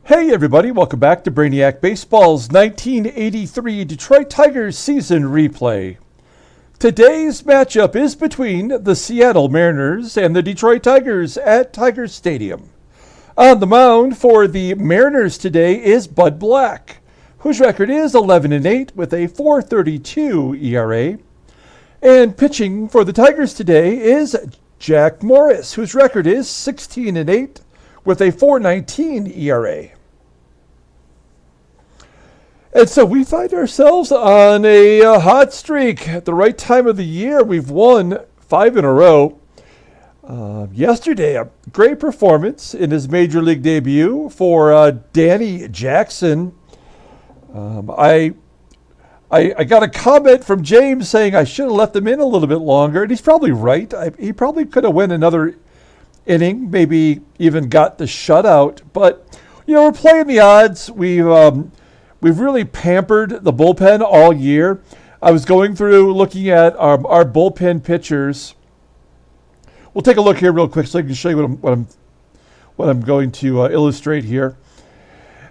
Hey everybody, welcome back to Brainiac Baseball's 1983 Detroit Tigers season replay. Today's matchup is between the Seattle Mariners and the Detroit Tigers at Tiger Stadium. On the mound for the Mariners today is Bud Black, whose record is 11-8 with a 4.32 ERA. And pitching for the Tigers today is Jack Morris, whose record is 16-8 with a 4.19 ERA. And so we find ourselves on a hot streak at the right time of the year. We've won 5 in a row. Yesterday, a great performance in his major league debut for Danny Jackson. I got a comment from James saying I should have left him in a little bit longer, and he's probably right. He probably could have went another inning, maybe even got the shutout. But, you know, we're playing the odds. We've really pampered the bullpen all year. I was going through looking at our bullpen pitchers. We'll take a look here real quick so I can show you what I'm going to illustrate here.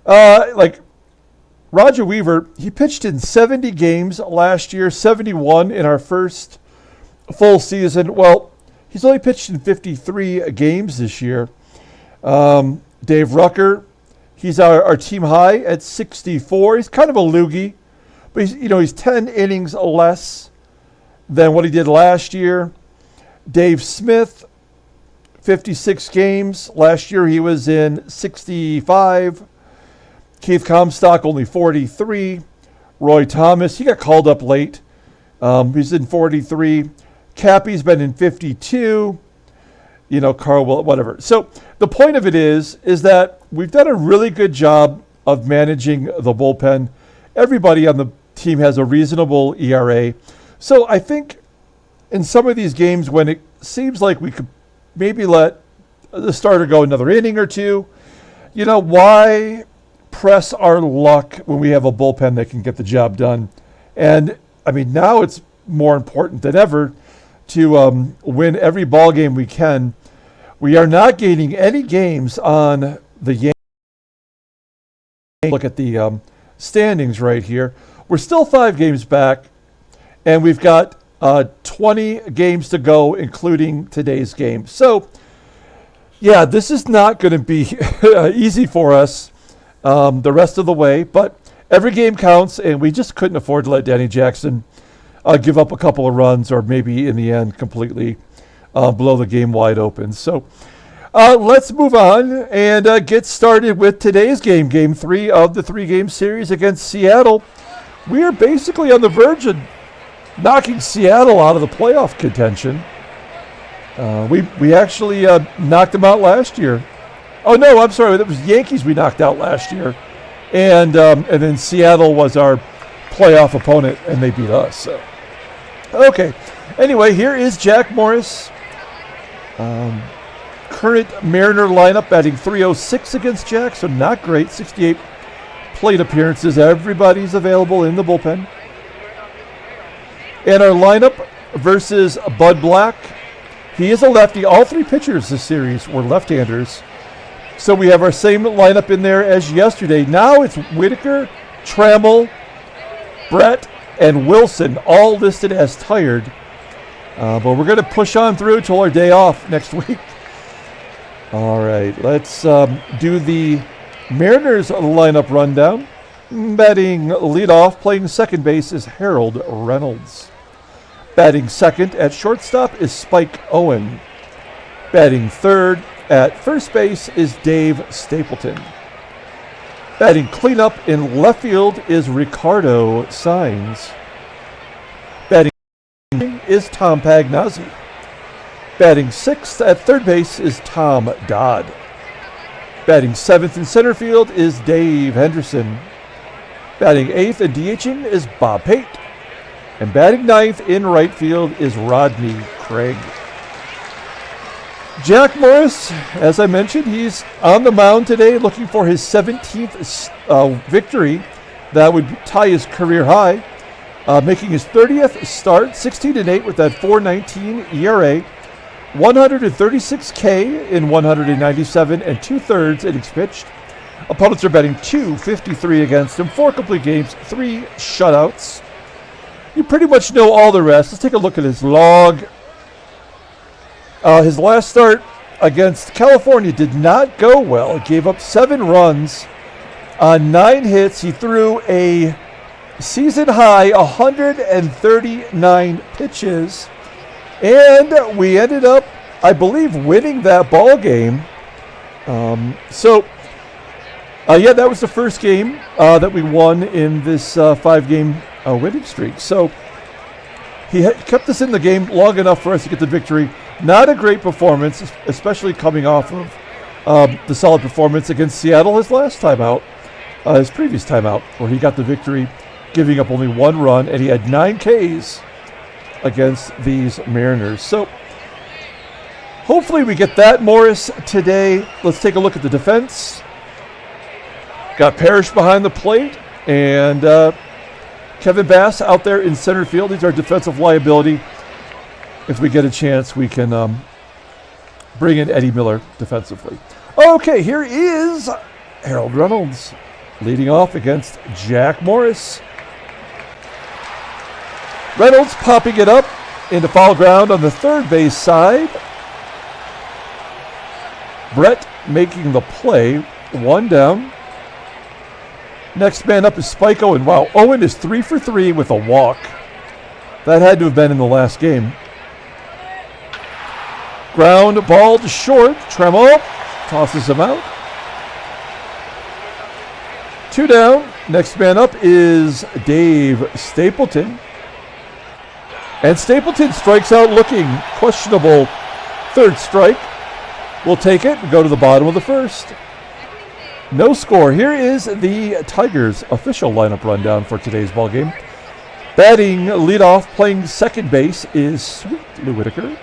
Like Roger Weaver, he pitched in 70 games last year, 71 in our first full season. Well, he's only pitched in 53 games this year. Dave Rucker, he's our team high at 64. He's kind of a loogie, but he's 10 innings less than what he did last year. Dave Smith, 56 games. Last year he was in 65. Keith Comstock, only 43. Roy Thomas, he got called up late. He's in 43. Cappy's been in 52. Carl, whatever. So the point of it is that we've done a really good job of managing the bullpen. Everybody on the team has a reasonable ERA. So I think in some of these games when it seems like we could maybe let the starter go another inning or two, why press our luck when we have a bullpen that can get the job done? And, now it's more important than ever to win every ball game we can. We are not gaining any games on the Yankees. Look at the standings right here. We're still 5 games back, and we've got 20 games to go, including today's game. So, yeah, this is not going to be easy for us the rest of the way, but every game counts, and we just couldn't afford to let Danny Jackson give up a couple of runs or maybe in the end completely blow the game wide open. So let's move on and get started with today's game, Game 3 of the 3-game series against Seattle. We are basically on the verge of knocking Seattle out of the playoff contention. We actually knocked them out last year. Oh, no, I'm sorry. That was Yankees we knocked out last year. And then Seattle was our playoff opponent, and they beat us. So. Okay. Anyway, here is Jack Morris. Current Mariner lineup batting .306 against Jack, so not great. 68 plate appearances. Everybody's available in the bullpen. And our lineup versus Bud Black. He is a lefty. All 3 pitchers this series were left-handers. So we have our same lineup in there as yesterday. Now it's Whitaker, Trammell, Brett, and Wilson, all listed as tired. But we're going to push on through till our day off next week. All right, let's do the Mariners lineup rundown. Batting leadoff, playing second base is Harold Reynolds. Batting second at shortstop is Spike Owen. Batting third at first base is Dave Stapleton. Batting cleanup in left field is Ricardo Saenz. Batting is Tom Pagnozzi. Batting sixth at third base is Tom Dodd. Batting seventh in center field is Dave Henderson. Batting eighth and DHing is Bob Pate. And batting ninth in right field is Rodney Craig. Jack Morris, as I mentioned, he's on the mound today looking for his 17th victory. That would tie his career high. Making his 30th start, 16-8 with that 4.19 ERA. 136 K in 197 2/3 innings pitched. Opponents are batting .253 against him. 4 complete games, 3 shutouts. You pretty much know all the rest. Let's take a look at his log. His last start against California did not go well. He gave up 7 runs on 9 hits. He threw a season-high 139 pitches. And we ended up, I believe, winning that ball game. That was the first game that we won in this 5-game winning streak. So he kept us in the game long enough for us to get the victory. Not a great performance, especially coming off of the solid performance against Seattle his last time out, his previous time out, where he got the victory, giving up only 1 run, and he had 9 Ks against these Mariners. So hopefully we get that Morris today. Let's take a look at the defense. Got Parrish behind the plate, and Kevin Bass out there in center field. He's our defensive liability. If we get a chance, we can bring in Eddie Miller defensively. Okay, here is Harold Reynolds leading off against Jack Morris. Reynolds popping it up into foul ground on the third base side. Brett making the play. 1 down. Next man up is Spike Owen. Wow, Owen is 3 for 3 with a walk. That had to have been in the last game. Ground ball to short. Trammell tosses him out. 2 down. Next man up is Dave Stapleton. And Stapleton strikes out looking questionable. 3rd strike. We'll take it and go to the bottom of the 1st. No score. Here is the Tigers' official lineup rundown for today's ballgame. Batting leadoff, playing second base, is Sweet Whitaker.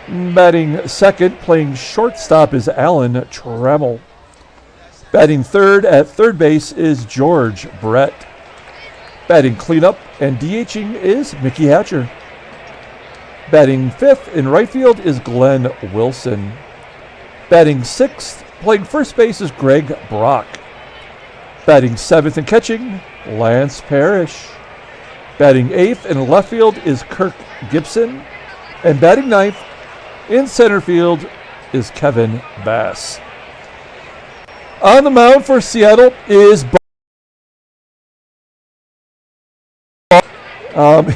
Batting second, playing shortstop, is Alan Trammell. Batting third at third base is George Brett. Batting cleanup and DHing is Mickey Hatcher. Batting fifth in right field is Glenn Wilson. Batting sixth, playing first base, is Greg Brock. Batting seventh and catching, Lance Parrish. Batting eighth in left field is Kirk Gibson. And batting ninth in center field is Kevin Bass. On the mound for Seattle is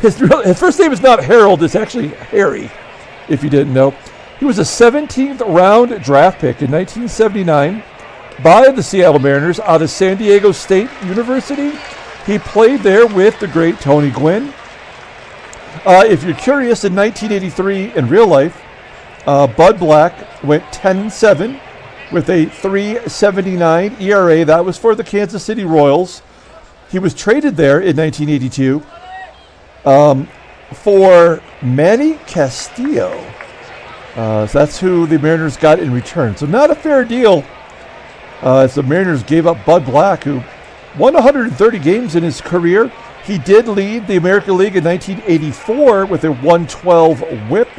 his first name is not Harold, it's actually Harry, if you didn't know. He was a 17th round draft pick in 1979 by the Seattle Mariners out of San Diego State University. He played there with the great Tony Gwynn. If you're curious, in 1983 in real life, Bud Black went 10-7 with a 3.79 ERA. That was for the Kansas City Royals. He was traded there in 1982 for Manny Castillo. So that's who the Mariners got in return. So not a fair deal, as the Mariners gave up Bud Black, who won 130 games in his career. He did lead the American League in 1984 with a 112 whip.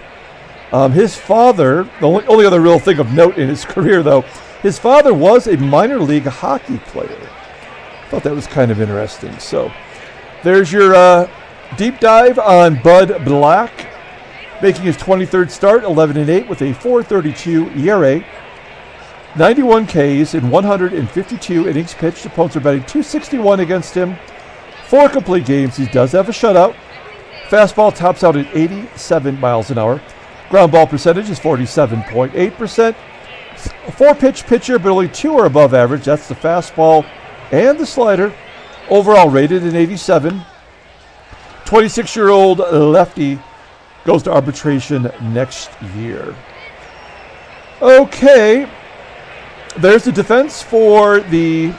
His father, the only other real thing of note in his career, though, his father was a minor league hockey player. I thought that was kind of interesting. So there's your deep dive on Bud Black, making his 23rd start, 11-8 with a 4.32 ERA, 91 Ks in 152 innings pitched. Opponents are batting .261 against him. 4 complete games. He does have a shutout. Fastball tops out at 87 miles an hour. Ground ball percentage is 47.8%. 4-pitch pitcher, but only 2 are above average. That's the fastball and the slider. Overall rated in 87. 26-year-old lefty goes to arbitration next year. Okay, there's the defense for the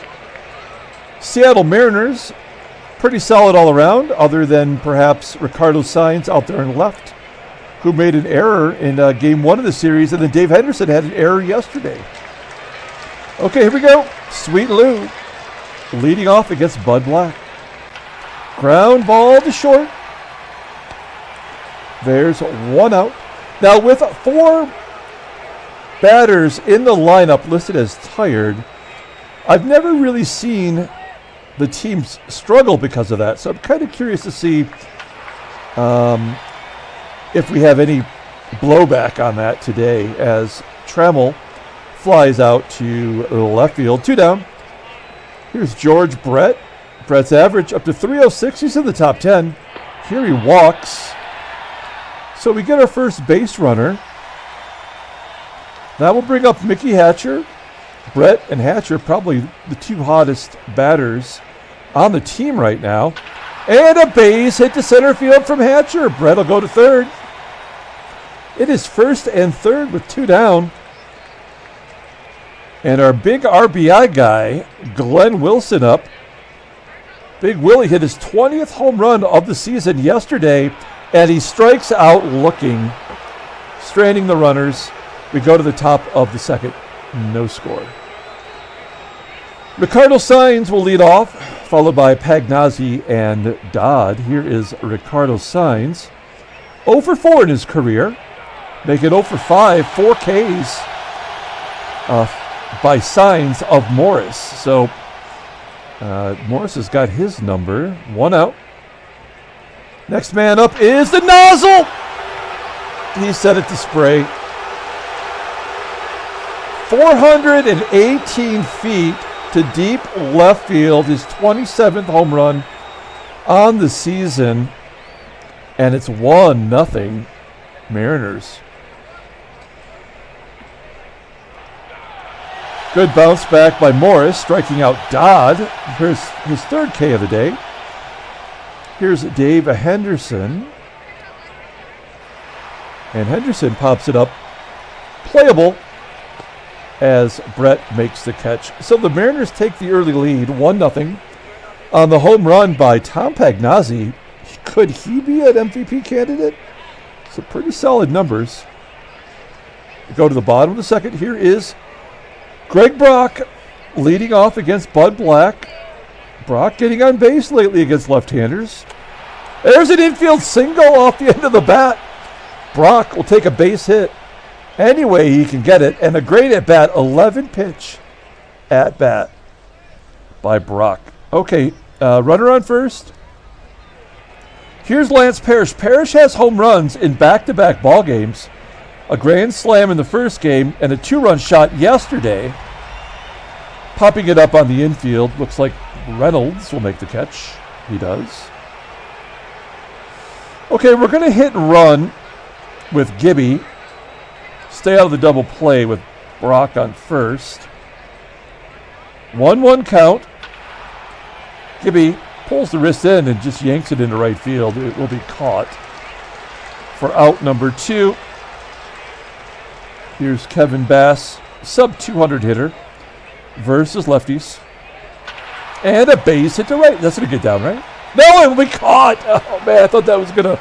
Seattle Mariners. Pretty solid all around, other than perhaps Ricardo Saenz out there in left, who made an error in game 1 of the series, and then Dave Henderson had an error yesterday. Okay, here we go. Sweet Lou leading off against Bud Black. Ground ball to short. There's 1 out. Now with 4 batters in the lineup listed as tired, I've never really seen the teams struggle because of that. So I'm kind of curious to see if we have any blowback on that today as Trammell flies out to left field. 2 down. Here's George Brett. Brett's average up to 306. He's in the top 10. Here he walks. So we get our first base runner. That will bring up Mickey Hatcher. Brett and Hatcher, probably the 2 hottest batters on the team right now. And a base hit to center field from Hatcher. Brett will go to third. It is first and third with 2 down. And our big RBI guy, Glenn Wilson, up. Big Willie hit his 20th home run of the season yesterday, and he strikes out looking, stranding the runners. We go to the top of the second. No score. Ricardo Saenz will lead off, followed by Pagnozzi and Dodd. Here is Ricardo Saenz. 0 for 4 in his career. Make it 0 for 5, 4 Ks by Saenz of Morris. So Morris has got his number. 1 out. Next man up is the nozzle. He set it to spray. 418 feet to deep left field. His 27th home run on the season. And it's 1-0 Mariners. Good bounce back by Morris, striking out Dodd. Here's his 3rd K of the day. Here's Dave Henderson. And Henderson pops it up. Playable as Brett makes the catch. So the Mariners take the early lead, 1-0. On the home run by Tom Pagnozzi. Could he be an MVP candidate? So pretty solid numbers. We go to the bottom of the second. Here is Greg Brock leading off against Bud Black. Brock getting on base lately against left-handers. There's an infield single off the end of the bat. Brock will take a base hit any way he can get it. And a great at-bat, 11-pitch at-bat by Brock. Okay, runner on first. Here's Lance Parrish. Parrish has home runs in back-to-back ball games. A grand slam in the first game and a 2-run shot yesterday. Popping it up on the infield. Looks like Reynolds will make the catch. He does. Okay, we're going to hit and run with Gibby. Stay out of the double play with Brock on first. 1-1 count. Gibby pulls the wrist in and just yanks it into right field. It will be caught for out number 2. Here's Kevin Bass, sub-200 hitter versus lefties. And a base hit to right. That's going to get down, right? No, it will be caught. Oh, man, I thought that was going to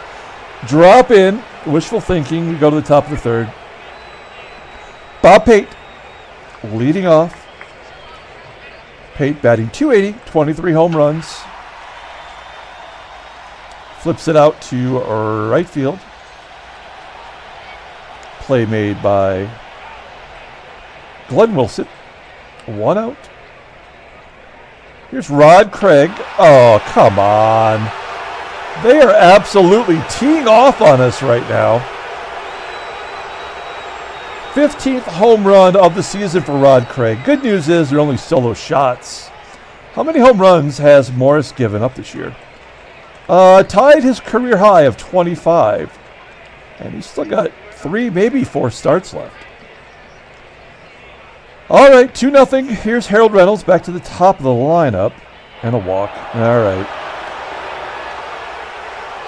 drop in. Wishful thinking. We go to the top of the third. Bob Pate leading off. Pate batting .280, 23 home runs. Flips it out to right field. Play made by Glenn Wilson. 1 out. Here's Rod Craig. Oh, come on. They are absolutely teeing off on us right now. 15th home run of the season for Rod Craig. Good news is they're only solo shots. How many home runs has Morris given up this year? Tied his career high of 25. And he's still got 3, maybe 4 starts left. All right, 2-0. Here's Harold Reynolds back to the top of the lineup. And a walk. All right.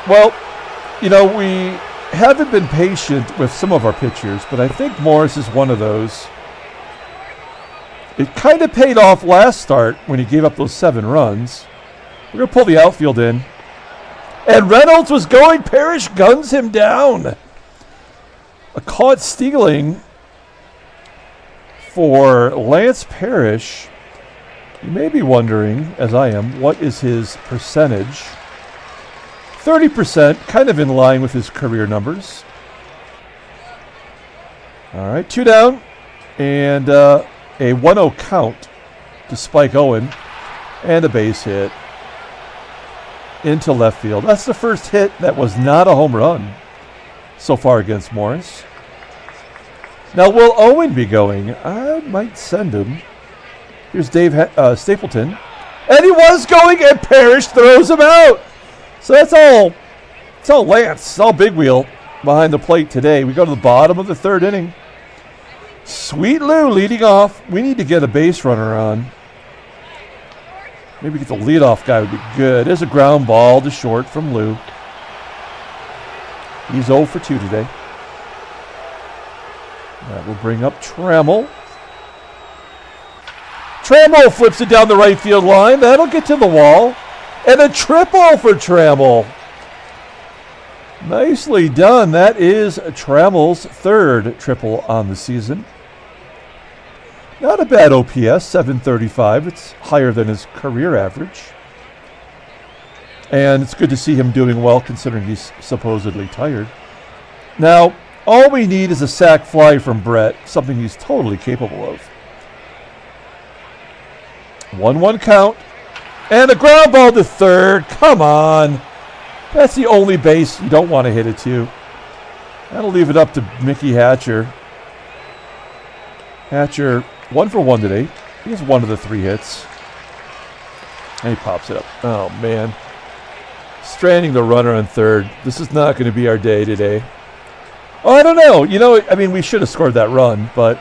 Well, you know, we haven't been patient with some of our pitchers, but I think Morris is one of those. It kind of paid off last start when he gave up those 7 runs. We're going to pull the outfield in. And Reynolds was going. Parrish guns him down. A caught stealing for Lance Parrish. You may be wondering, as I am, what is his percentage? 30%, kind of in line with his career numbers. All right, 2 down and a 1-0 count. to spike Owen. And a base hit into left field. That's the first hit that was not a home run so far against Morris. Now, will Owen be going? I might send him. Here's Dave Stapleton. And he was going, and Parrish throws him out. So it's all Lance. It's all big wheel behind the plate today. We go to the bottom of the third inning. Sweet Lou leading off. We need to get a base runner on. Maybe get the leadoff guy would be good. There's a ground ball to short from Lou. He's 0 for 2 today. That will bring up Trammell. Trammell flips it down the right field line. That'll get to the wall. And a triple for Trammell. Nicely done. That is Trammell's third triple on the season. Not a bad OPS, 735. It's higher than his career average. And it's good to see him doing well considering he's supposedly tired. Now, all we need is a sac fly from Brett, something he's totally capable of. 1-1 count. And a ground ball to third. Come on. That's the only base you don't want to hit it to. That'll leave it up to Mickey Hatcher. Hatcher, 1 for 1 today. He has 1 of the 3 hits. And he pops it up. Oh, man. Stranding the runner on third. This is not going to be our day today. Oh, I don't know. You know, I mean, we should have scored that run, but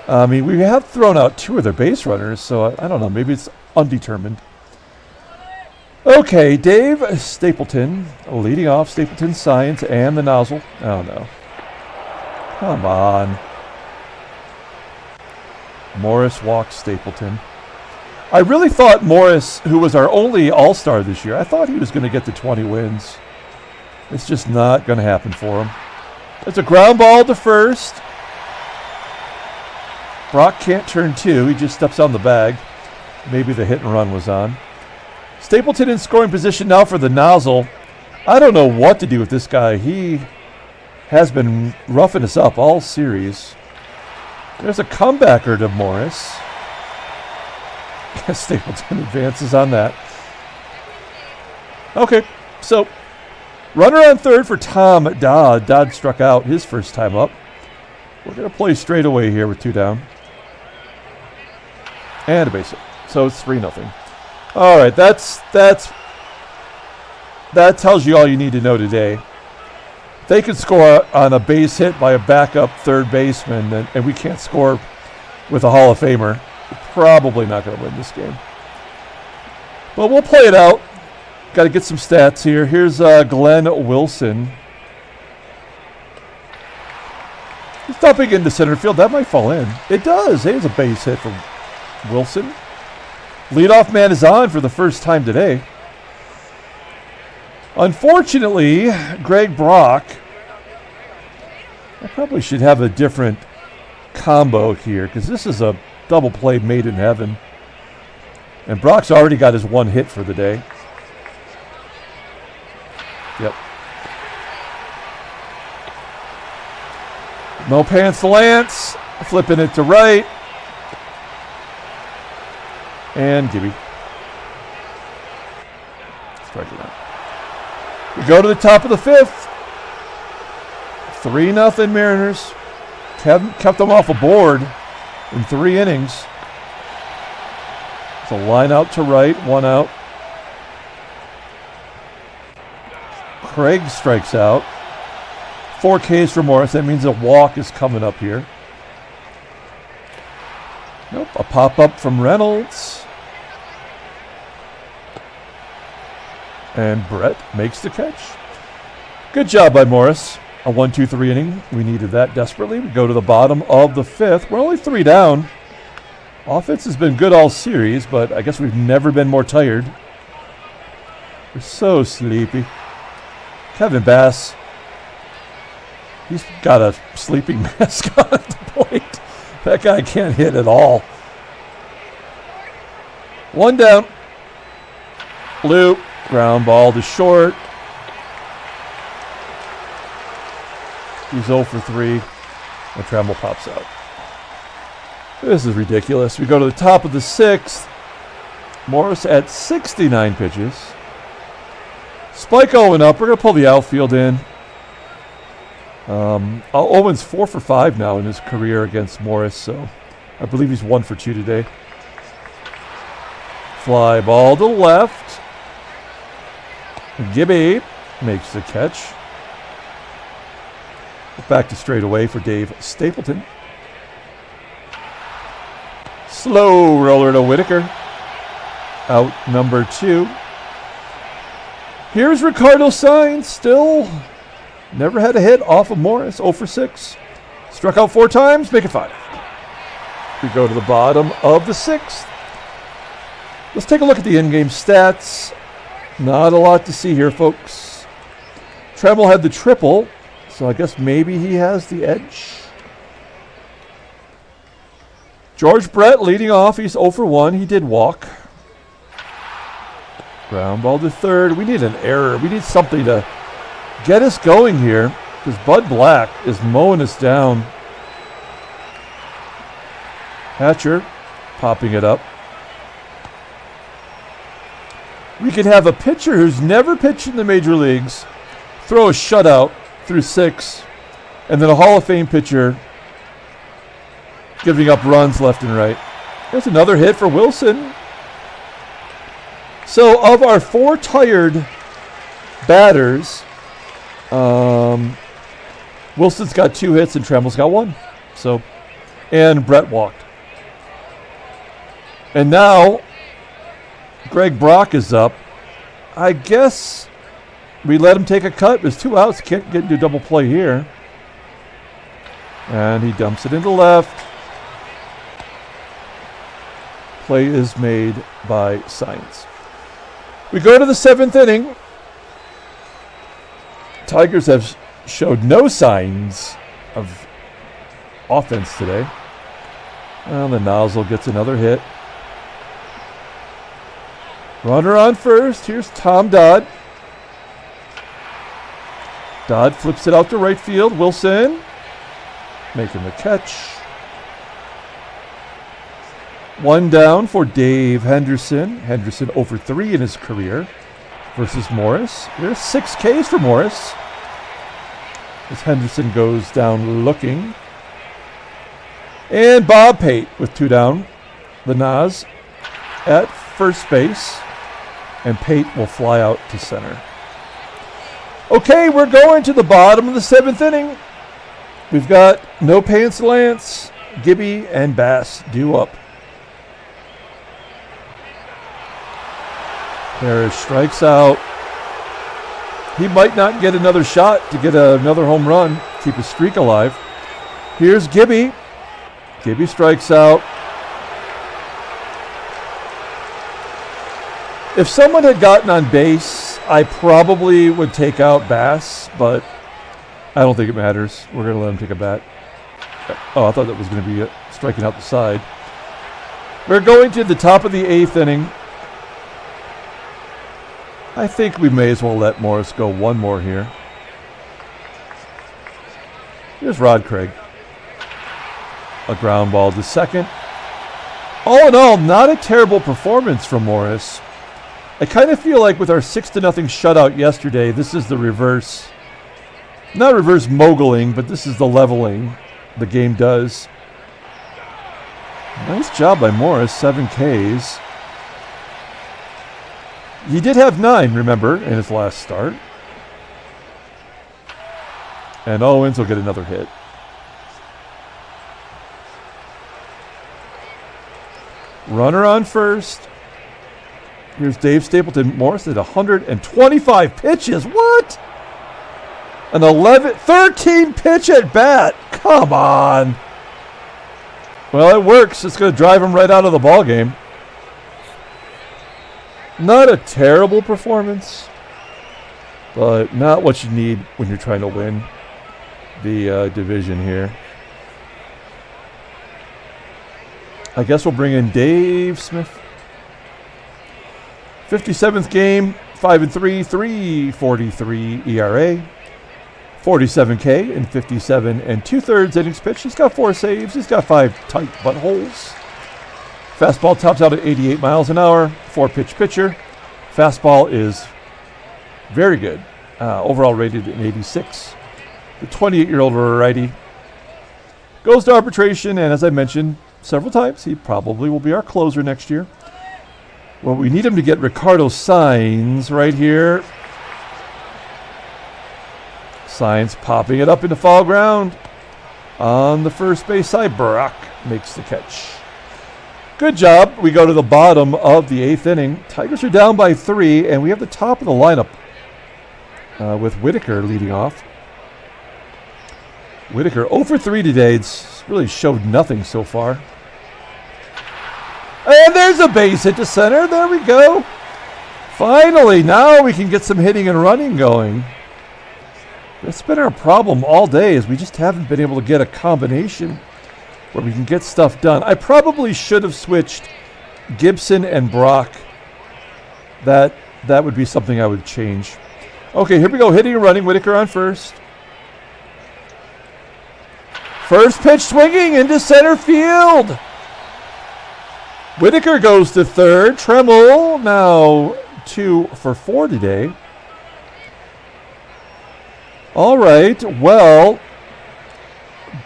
I mean, we have thrown out 2 of their base runners, so I don't know. Maybe it's undetermined. Okay, Dave Stapleton leading off. Stapleton, Saenz, and the nozzle. Oh, no. Come on. Morris walks Stapleton. I really thought Morris, who was our only all-star this year, I thought he was going to get to 20 wins. It's just not going to happen for him. It's a ground ball to first. Brock can't turn 2. He just steps on the bag. Maybe the hit and run was on. Stapleton in scoring position now for the nozzle. I don't know what to do with this guy. He has been roughing us up all series. There's a comebacker to Morris. Stapleton advances on that. Okay, so runner on third for Tom Dodd. Dodd struck out his first time up. We're going to play straight away here with 2 down. And a base hit. So it's 3-0. All right, that tells you all you need to know today. They can score on a base hit by a backup third baseman, and we can't score with a Hall of Famer. We're probably not going to win this game. But we'll play it out. Got to get some stats here. Here's Glenn Wilson. He's dumping into center field. That might fall in. It does. There's a base hit from Wilson. Leadoff man is on for the first time today. Unfortunately, Greg Brock, I probably should have a different combo here because this is a double play made in heaven. And Brock's already got his 1 hit for the day. Yep. No pants to Lance. Flipping it to right. And Gibby. Strike it out. We go to the top of the 5th. 3-0 Mariners. Kept them off a board in 3 innings. It's a line out to right, 1 out. Craig strikes out. 4 Ks for Morris. That means a walk is coming up here. Nope, a pop-up from Reynolds. And Brett makes the catch. Good job by Morris. A 1-2-3 inning. We needed that desperately. We go to the bottom of the 5th. We're only 3 down. Offense has been good all series, but I guess we've never been more tired. We're so sleepy. Kevin Bass. He's got a sleeping mask on at the plate. That guy can't hit at all. 1 down. Lou. Ground ball to short. He's 0 for 3. And Trammell pops out. This is ridiculous. We go to the top of the 6th. Morris at 69 pitches. Spike Owen up. We're going to pull the outfield in. Owen's 4 for 5 now in his career against Morris, so I believe he's 1 for 2 today. Fly ball to left. Gibby makes the catch. Back to straightaway for Dave Stapleton. Slow roller to Whitaker. Out number 2. Here's Ricardo Saenz. Still never had a hit off of Morris. 0 for 6. Struck out 4 times. Make it 5. We go to the bottom of the 6th. Let's take a look at the in-game stats. Not a lot to see here, folks. Trammell had the triple, so I guess maybe he has the edge. George Brett leading off. He's 0 for 1. He did walk. Ground ball to third. We need an error. We need something to get us going here because Bud Black is mowing us down. Hatcher popping it up. We could have a pitcher who's never pitched in the major leagues throw a shutout through 6, and then a Hall of Fame pitcher giving up runs left and right. There's another hit for Wilson. So of our 4 tired batters, Wilson's got 2 hits and Trammell's got 1. So, and Brett walked. And now Greg Brock is up. I guess we let him take a cut. There's 2 outs. Can't get into double play here. And he dumps it into left. Play is made by Saenz. We go to the 7th inning. Tigers have showed no signs of offense today. Well, the nozzle gets another hit. Runner on first. Here's Tom Dodd. Dodd flips it out to right field. Wilson making the catch. 1 down for Dave Henderson. Henderson 0 for 3 in his career versus Morris. There's 6 Ks for Morris as Henderson goes down looking. And Bob Pate with 2 down. The Nas at first base. And Pate will fly out to center. Okay, we're going to the bottom of the 7th inning. We've got No Pants Lance, Gibby, and Bass due up. Parrish strikes out. He might not get another shot to get another home run, keep his streak alive. Here's Gibby. Gibby strikes out. If someone had gotten on base, I probably would take out Bass, but I don't think it matters. We're going to let him take a bat. Oh, I thought that was going to be striking out the side. We're going to the top of the 8th inning. I think we may as well let Morris go one more here. Here's Rod Craig. A ground ball to second. All in all, not a terrible performance from Morris. I kind of feel like with our 6-0 shutout yesterday, this is the reverse. Not reverse moguling, but this is the leveling the game does. Nice job by Morris, 7 Ks. He did have 9, remember, in his last start. And Owens will get another hit. Runner on first. Here's Dave Stapleton. Morris at 125 pitches. What? An 13 pitch at bat. Come on. Well, it works. It's going to drive him right out of the ball game. Not a terrible performance, but not what you need when you're trying to win the division here. I guess we'll bring in Dave Smith. 57th game, 5-3, 3.43 ERA, 47K in 57 2/3 innings pitched. He's got 4 saves. He's got 5 tight buttholes. Fastball tops out at 88 miles an hour. 4-pitch pitcher. Fastball is very good. Overall rated an 86. The 28-year-old righty goes to arbitration, and as I mentioned several times, he probably will be our closer next year. Well, we need him to get Ricardo Saenz right here. Saenz popping it up into foul ground. On the first base side, Brock makes the catch. Good job. We go to the bottom of the 8th inning. Tigers are down by 3, and we have the top of the lineup with Whitaker leading off. Whitaker 0 for 3 today. It's really showed nothing so far. And there's a base hit to center. There we go. Finally, now we can get some hitting and running going. That's been our problem all day, is we just haven't been able to get a combination where we can get stuff done. I probably should have switched Gibson and Brock. That would be something I would change. Okay, here we go. Hitting and running. Whitaker on first. First pitch swinging into center field. Whitaker goes to third. Trammell now 2 for 4 today. All right, well,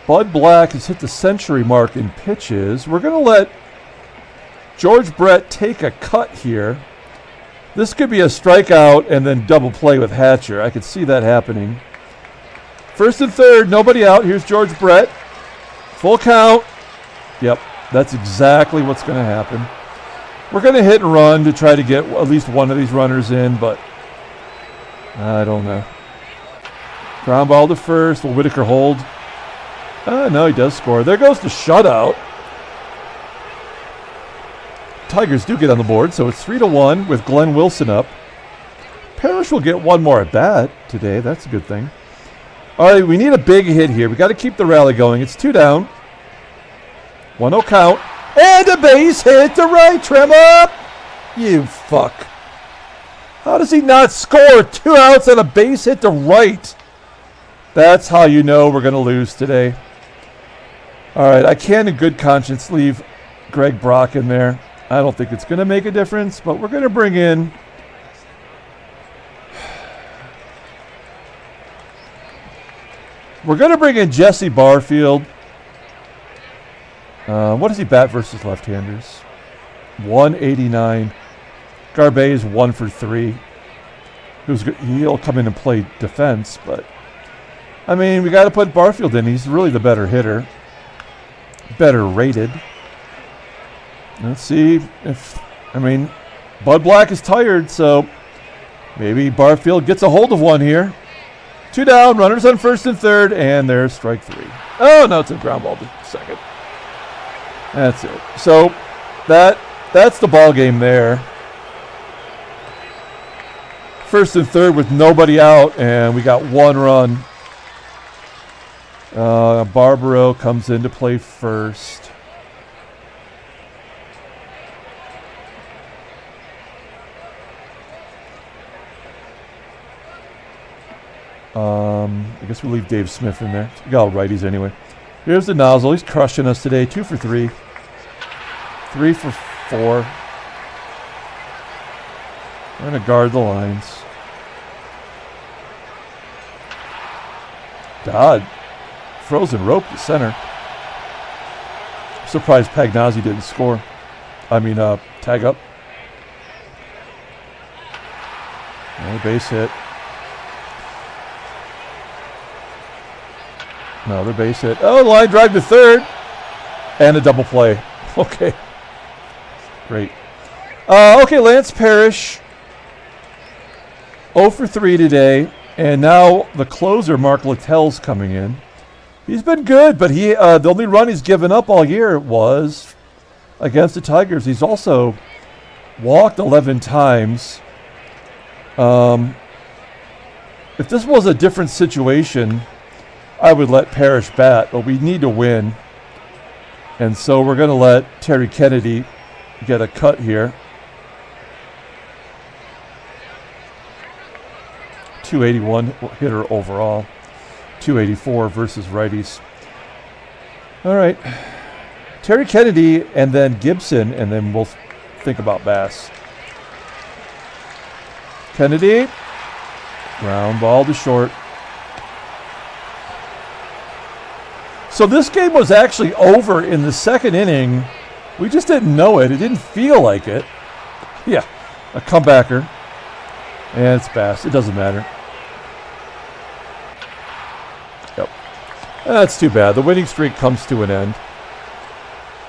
Bud Black has hit the century mark in pitches. We're going to let George Brett take a cut here. This could be a strikeout and then double play with Hatcher. I could see that happening. First and third, nobody out. Here's George Brett. Full count. Yep, that's exactly what's going to happen. We're going to hit and run to try to get at least one of these runners in, but I don't know. Ground ball to first. Will Whitaker hold? No, he does score. There goes the shutout. Tigers do get on the board, so it's 3-1 with Glenn Wilson up. Parrish will get one more at bat today. That's a good thing. All right, we need a big hit here. We got to keep the rally going. It's 2 down. 1-0 count. And a base hit to right. Trammell. You fuck. How does he not score? 2 outs and a base hit to right. That's how you know we're going to lose today. All right, I can in good conscience leave Greg Brock in there. I don't think it's going to make a difference, but we're going to bring in Jesse Barfield. What does he bat versus left-handers? 189. Garbey's 1 for 3. He'll come in and play defense, but I mean, we got to put Barfield in. He's really the better hitter, better rated. Let's see if, Bud Black is tired, so maybe Barfield gets a hold of one here. 2 down, runners on first and third, and there's strike 3. Oh, no, it's a ground ball to second. That's it. So that's the ball game there. First and third with nobody out, and we got 1 run. Barbaro comes in to play first. I guess we leave Dave Smith in there. We got all righties anyway. Here's the nozzle. He's crushing us today. 2 for 3. 3 for 4. We're going to guard the lines. Dodd. Frozen rope to center. Surprised Pagnozzi didn't score. Tag up. Another base hit. Another base hit. Oh, line drive to third. And a double play. Okay. Great. Okay, Lance Parrish. 0 for 3 today. And now the closer, Mark Littell's coming in. He's been good, but the only run he's given up all year was against the Tigers. He's also walked 11 times. If this was a different situation, I would let Parrish bat, but we need to win. And so we're going to let Terry Kennedy get a cut here. 281 hitter overall. 284 versus righties. All right. Terry Kennedy and then Gibson, and then we'll think about Bass. Kennedy. Ground ball to short. So this game was actually over in the second inning. We just didn't know it. It didn't feel like it. Yeah, a comebacker. And it's Bass. It doesn't matter. Yep. That's too bad. The winning streak comes to an end.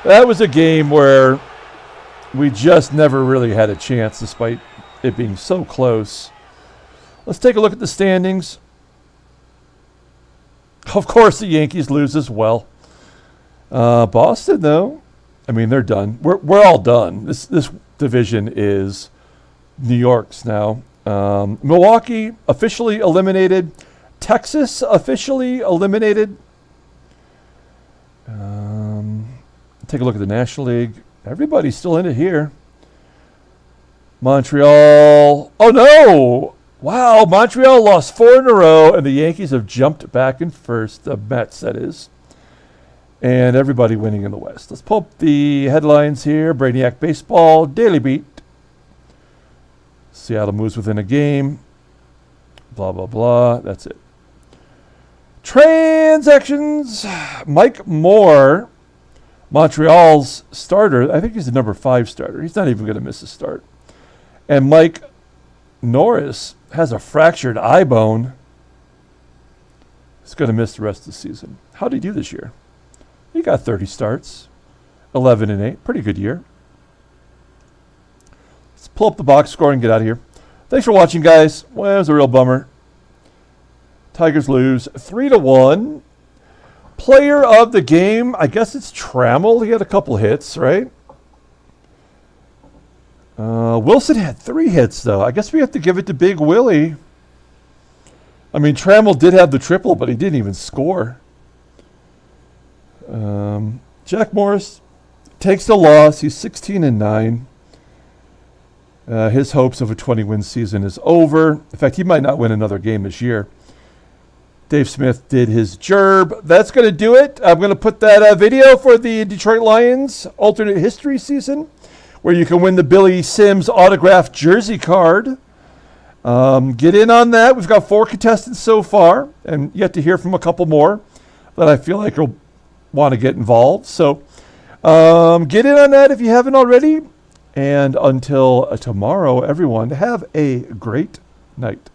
That was a game where we just never really had a chance despite it being so close. Let's take a look at the standings. Of course, the Yankees lose as well. Boston, though, I mean, they're done. We're all done. This division is New York's now. Milwaukee officially eliminated. Texas officially eliminated. Take a look at the National League. Everybody's still in it here. Montreal. Oh, no. Wow, Montreal lost 4 in a row, and the Yankees have jumped back in first. The Mets, that is. And everybody winning in the West. Let's pull up the headlines here. Brainiac Baseball, Daily Beat. Seattle moves within a game. Blah, blah, blah. That's it. Transactions. Mike Moore, Montreal's starter. I think he's the number 5 starter. He's not even going to miss a start. And Mike Norris has a fractured eye bone. He's going to miss the rest of the season. How did he do this year? He got 30 starts, 11-8. Pretty good year. Let's pull up the box score and get out of here. Thanks for watching, guys. Well, it was a real bummer. Tigers lose 3-1. Player of the game, I guess it's Trammell. He had a couple hits, right? Wilson had 3 hits, though. I guess we have to give it to Big Willie. I mean, Trammell did have the triple, but he didn't even score. Jack Morris takes the loss. He's 16-9. His hopes of a 20-win season is over. In fact, he might not win another game this year. Dave Smith did his gerb. That's going to do it. I'm going to put that video for the Detroit Lions alternate history season, where you can win the Billy Sims autographed jersey card. Get in on that. We've got 4 contestants so far, and yet to hear from a couple more that I feel like will want to get involved. So get in on that if you haven't already. And until tomorrow, everyone, have a great night.